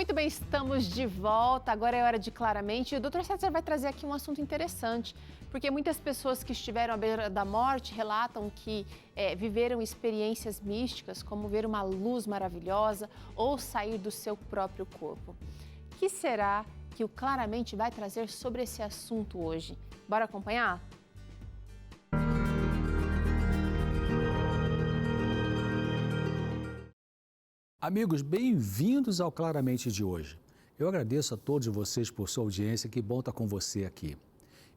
Muito bem, estamos de volta. Agora é hora de Claramente. E o Dr. César vai trazer aqui um assunto interessante, porque muitas pessoas que estiveram à beira da morte relatam que viveram experiências místicas, como ver uma luz maravilhosa ou sair do seu próprio corpo. O que será que o Claramente vai trazer sobre esse assunto hoje? Bora acompanhar? Amigos, bem-vindos ao Claramente de hoje. Eu agradeço a todos vocês por sua audiência, que bom estar com você aqui.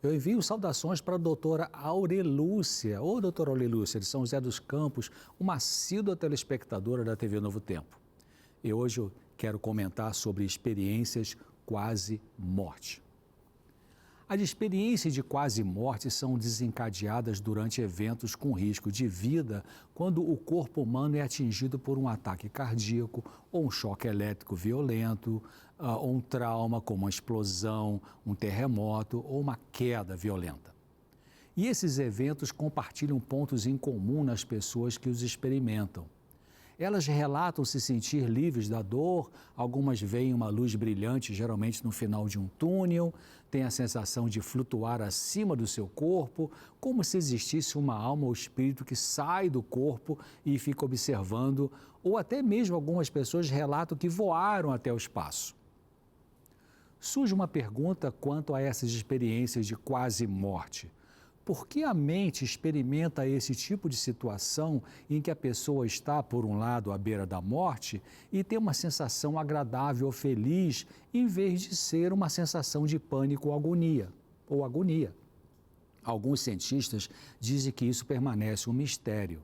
Eu envio saudações para a doutora Aurelúcia, ou doutora Aurelúcia, de São José dos Campos, uma assídua telespectadora da TV Novo Tempo. E hoje eu quero comentar sobre experiências quase morte. As experiências de quase morte são desencadeadas durante eventos com risco de vida, quando o corpo humano é atingido por um ataque cardíaco, ou um choque elétrico violento, ou um trauma como uma explosão, um terremoto ou uma queda violenta. E esses eventos compartilham pontos em comum nas pessoas que os experimentam. Elas relatam se sentir livres da dor, algumas veem uma luz brilhante, geralmente no final de um túnel, têm a sensação de flutuar acima do seu corpo, como se existisse uma alma ou espírito que sai do corpo e fica observando, ou até mesmo algumas pessoas relatam que voaram até o espaço. Surge uma pergunta quanto a essas experiências de quase morte. Por que a mente experimenta esse tipo de situação em que a pessoa está, por um lado, à beira da morte e tem uma sensação agradável ou feliz, em vez de ser uma sensação de pânico ou agonia? Alguns cientistas dizem que isso permanece um mistério.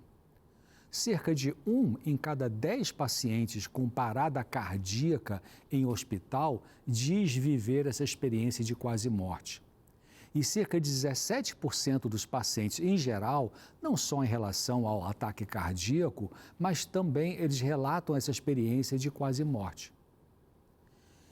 Cerca de 1 em cada 10 pacientes com parada cardíaca em hospital diz viver essa experiência de quase morte. E cerca de 17% dos pacientes, em geral, não só em relação ao ataque cardíaco, mas também eles relatam essa experiência de quase morte.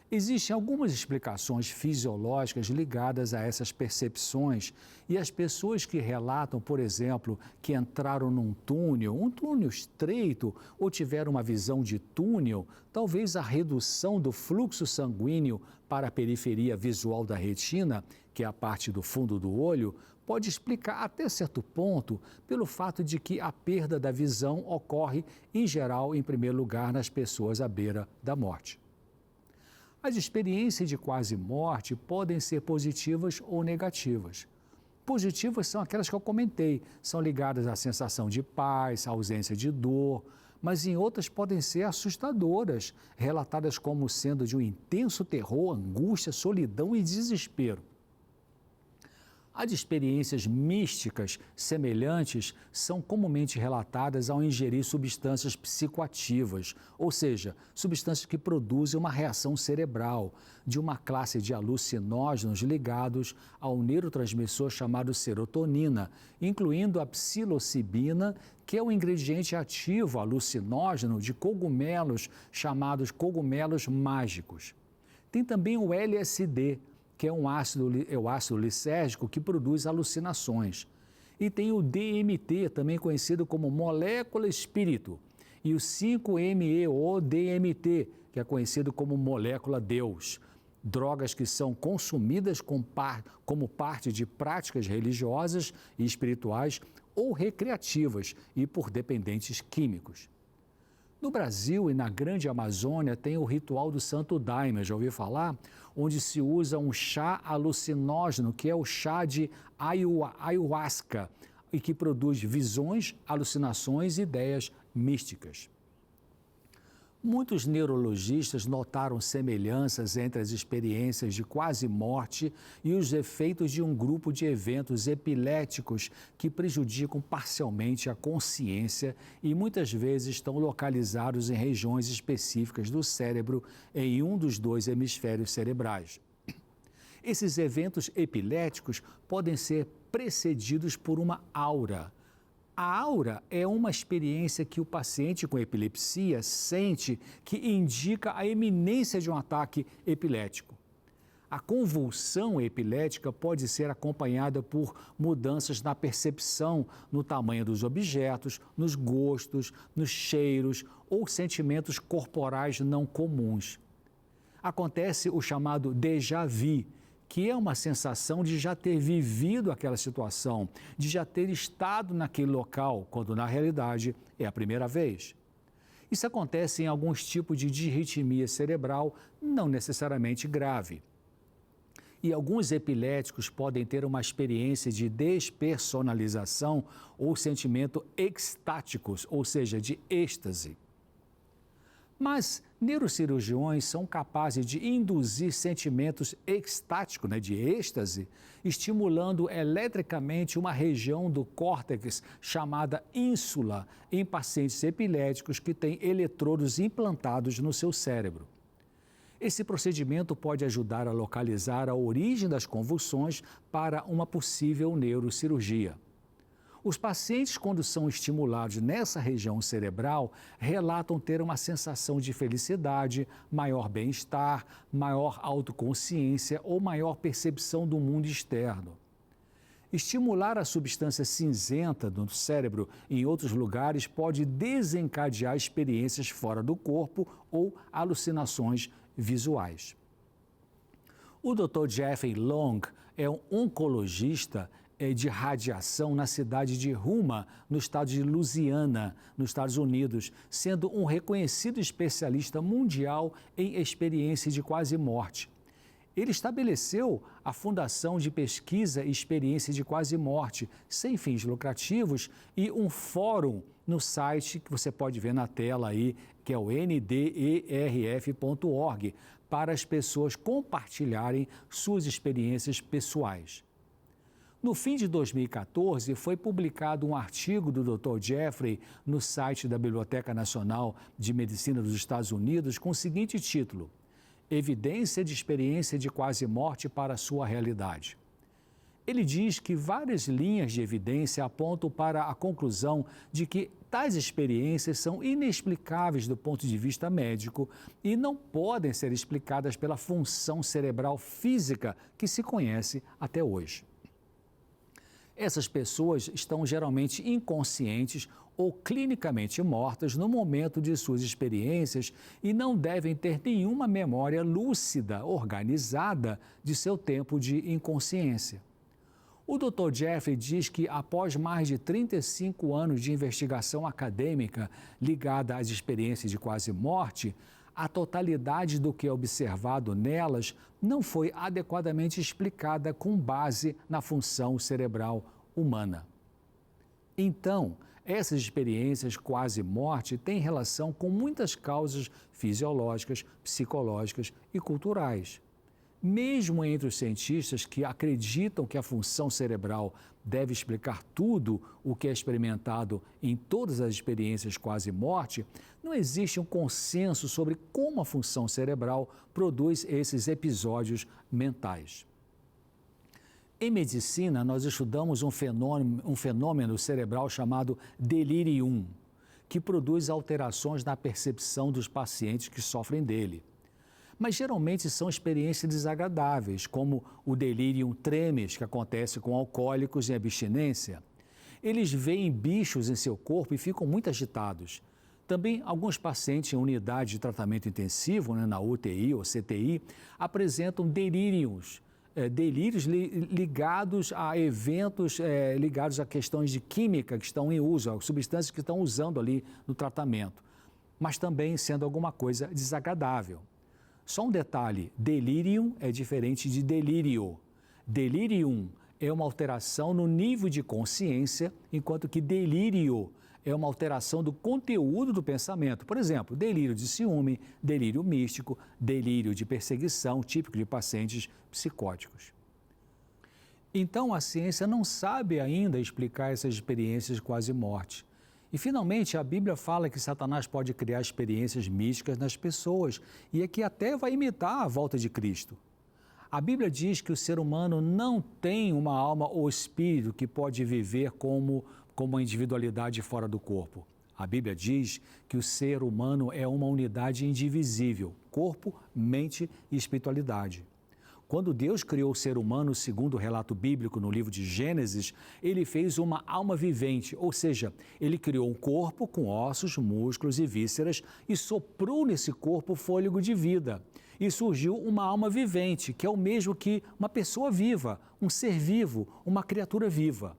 Existem algumas explicações fisiológicas ligadas a essas percepções e as pessoas que relatam, por exemplo, que entraram num túnel, um túnel estreito ou tiveram uma visão de túnel, talvez a redução do fluxo sanguíneo para a periferia visual da retina, que é a parte do fundo do olho, pode explicar até certo ponto pelo fato de que a perda da visão ocorre, em geral, em primeiro lugar, nas pessoas à beira da morte. As experiências de quase morte podem ser positivas ou negativas. Positivas são aquelas que eu comentei, são ligadas à sensação de paz, à ausência de dor, mas em outras podem ser assustadoras, relatadas como sendo de um intenso terror, angústia, solidão e desespero. As experiências místicas semelhantes são comumente relatadas ao ingerir substâncias psicoativas, ou seja, substâncias que produzem uma reação cerebral, de uma classe de alucinógenos ligados ao neurotransmissor chamado serotonina, incluindo a psilocibina, que é o ingrediente ativo alucinógeno de cogumelos chamados cogumelos mágicos. Tem também o LSD, que é o ácido lisérgico que produz alucinações. E tem o DMT, também conhecido como molécula espírito, e o 5-MeO-DMT, que é conhecido como molécula Deus. Drogas que são consumidas como parte de práticas religiosas e espirituais ou recreativas e por dependentes químicos. No Brasil e na Grande Amazônia tem o ritual do Santo Daime, já ouviu falar? Onde se usa um chá alucinógeno, que é o chá de ayahuasca, e que produz visões, alucinações e ideias místicas. Muitos neurologistas notaram semelhanças entre as experiências de quase morte e os efeitos de um grupo de eventos epiléticos que prejudicam parcialmente a consciência e muitas vezes estão localizados em regiões específicas do cérebro em um dos 2 hemisférios cerebrais. Esses eventos epiléticos podem ser precedidos por uma aura. A aura é uma experiência que o paciente com epilepsia sente que indica a iminência de um ataque epilético. A convulsão epilética pode ser acompanhada por mudanças na percepção, no tamanho dos objetos, nos gostos, nos cheiros ou sentimentos corporais não comuns. Acontece o chamado déjà vu, que é uma sensação de já ter vivido aquela situação, de já ter estado naquele local, quando na realidade é a primeira vez. Isso acontece em alguns tipos de disritmia cerebral, não necessariamente grave. E alguns epiléticos podem ter uma experiência de despersonalização ou sentimento extáticos, ou seja, de êxtase. Mas neurocirurgiões são capazes de induzir sentimentos extáticos, de êxtase, estimulando eletricamente uma região do córtex chamada ínsula em pacientes epiléticos que têm eletrodos implantados no seu cérebro. Esse procedimento pode ajudar a localizar a origem das convulsões para uma possível neurocirurgia. Os pacientes, quando são estimulados nessa região cerebral, relatam ter uma sensação de felicidade, maior bem-estar, maior autoconsciência ou maior percepção do mundo externo. Estimular a substância cinzenta do cérebro em outros lugares pode desencadear experiências fora do corpo ou alucinações visuais. O Dr. Jeffrey Long é um oncologista de radiação na cidade de Houma, no estado de Louisiana, nos Estados Unidos, sendo um reconhecido especialista mundial em experiência de quase morte. Ele estabeleceu a Fundação de Pesquisa e Experiência de Quase Morte, sem fins lucrativos, e um fórum no site que você pode ver na tela aí, que é o nderf.org, para as pessoas compartilharem suas experiências pessoais. No fim de 2014, foi publicado um artigo do Dr. Jeffrey no site da Biblioteca Nacional de Medicina dos Estados Unidos com o seguinte título: Evidência de experiência de quase morte para a sua realidade. Ele diz que várias linhas de evidência apontam para a conclusão de que tais experiências são inexplicáveis do ponto de vista médico e não podem ser explicadas pela função cerebral física que se conhece até hoje. Essas pessoas estão geralmente inconscientes ou clinicamente mortas no momento de suas experiências e não devem ter nenhuma memória lúcida, organizada de seu tempo de inconsciência. O Dr. Jeffrey diz que, após mais de 35 anos de investigação acadêmica ligada às experiências de quase morte, a totalidade do que é observado nelas não foi adequadamente explicada com base na função cerebral humana. Então, essas experiências quase morte têm relação com muitas causas fisiológicas, psicológicas e culturais. Mesmo entre os cientistas que acreditam que a função cerebral deve explicar tudo o que é experimentado em todas as experiências quase morte, não existe um consenso sobre como a função cerebral produz esses episódios mentais. Em medicina, nós estudamos um fenômeno cerebral chamado delirium, que produz alterações na percepção dos pacientes que sofrem dele. Mas geralmente são experiências desagradáveis, como o delirium tremens, que acontece com alcoólicos em abstinência. Eles veem bichos em seu corpo e ficam muito agitados. Também alguns pacientes em unidade de tratamento intensivo, na UTI ou CTI, apresentam delírios ligados a eventos, ligados a questões de química que estão em uso, a substâncias que estão usando ali no tratamento, mas também sendo alguma coisa desagradável. Só um detalhe, delirium é diferente de delírio. Delirium é uma alteração no nível de consciência, enquanto que delírio é uma alteração do conteúdo do pensamento. Por exemplo, delírio de ciúme, delírio místico, delírio de perseguição, típico de pacientes psicóticos. Então, a ciência não sabe ainda explicar essas experiências de quase morte. E, finalmente, a Bíblia fala que Satanás pode criar experiências místicas nas pessoas e é que até vai imitar a volta de Cristo. A Bíblia diz que o ser humano não tem uma alma ou espírito que pode viver como uma individualidade fora do corpo. A Bíblia diz que o ser humano é uma unidade indivisível, corpo, mente e espiritualidade. Quando Deus criou o ser humano, segundo o relato bíblico no livro de Gênesis, ele fez uma alma vivente, ou seja, ele criou um corpo com ossos, músculos e vísceras e soprou nesse corpo fôlego de vida. e surgiu uma alma vivente, que é o mesmo que uma pessoa viva, um ser vivo, uma criatura viva.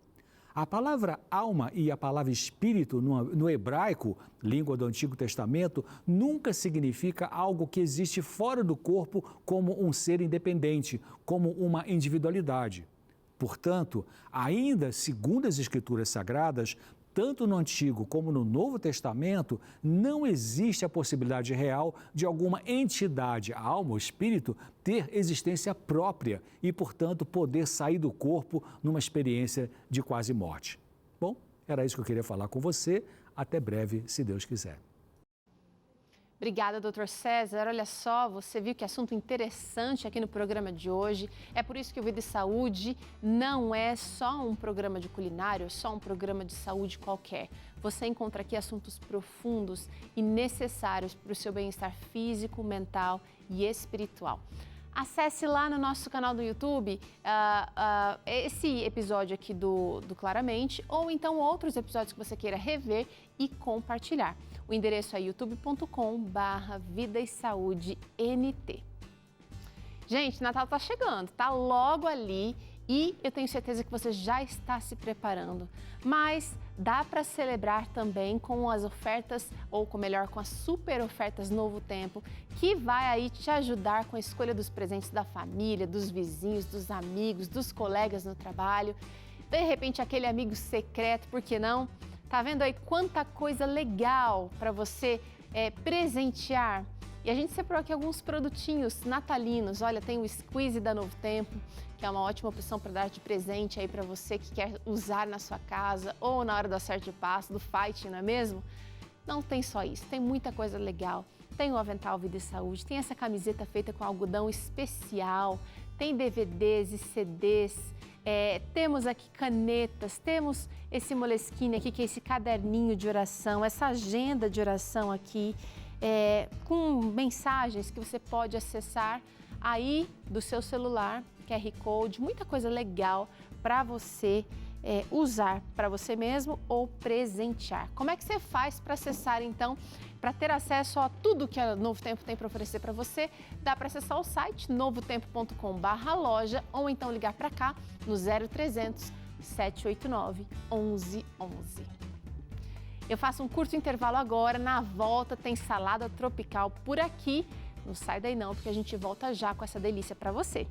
A palavra alma e a palavra espírito no hebraico, língua do Antigo Testamento, nunca significa algo que existe fora do corpo como um ser independente, como uma individualidade. Portanto, ainda segundo as Escrituras Sagradas, tanto no Antigo como no Novo Testamento, não existe a possibilidade real de alguma entidade, a alma ou espírito, ter existência própria e, portanto, poder sair do corpo numa experiência de quase morte. Bom, era isso que eu queria falar com você. Até breve, se Deus quiser. Obrigada, doutor César. Olha só, você viu que assunto interessante aqui no programa de hoje. É por isso que o Vida e Saúde não é só um programa de culinário, é só um programa de saúde qualquer. Você encontra aqui assuntos profundos e necessários para o seu bem-estar físico, mental e espiritual. Acesse lá no nosso canal do YouTube esse episódio aqui do Claramente ou então outros episódios que você queira rever e compartilhar. O endereço é youtube.com/Vida e Saúde NT. Gente, Natal tá chegando, tá logo ali e eu tenho certeza que você já está se preparando. Mas dá para celebrar também com as ofertas, ou melhor, com as super ofertas Novo Tempo, que vai aí te ajudar com a escolha dos presentes da família, dos vizinhos, dos amigos, dos colegas no trabalho. De repente, aquele amigo secreto, por que não? Tá vendo aí quanta coisa legal para você presentear? E a gente separou aqui alguns produtinhos natalinos. Olha, tem o Squeeze da Novo Tempo, que é uma ótima opção para dar de presente aí para você que quer usar na sua casa ou na hora do acerte de passo, do fight, não é mesmo? Não tem só isso, tem muita coisa legal. Tem o avental Vida e Saúde, tem essa camiseta feita com algodão especial, tem DVDs e CDs, temos aqui canetas, temos esse Moleskine aqui, que é esse caderninho de oração, essa agenda de oração aqui, com mensagens que você pode acessar aí do seu celular, QR Code, muita coisa legal para você usar para você mesmo ou presentear. Como é que você faz para acessar então, para ter acesso a tudo que a Novo Tempo tem para oferecer para você? Dá para acessar o site novotempo.com/loja ou então ligar para cá no 0300 789 1111. Eu faço um curto intervalo agora, na volta tem salada tropical por aqui. Não sai daí não, porque a gente volta já com essa delícia para você.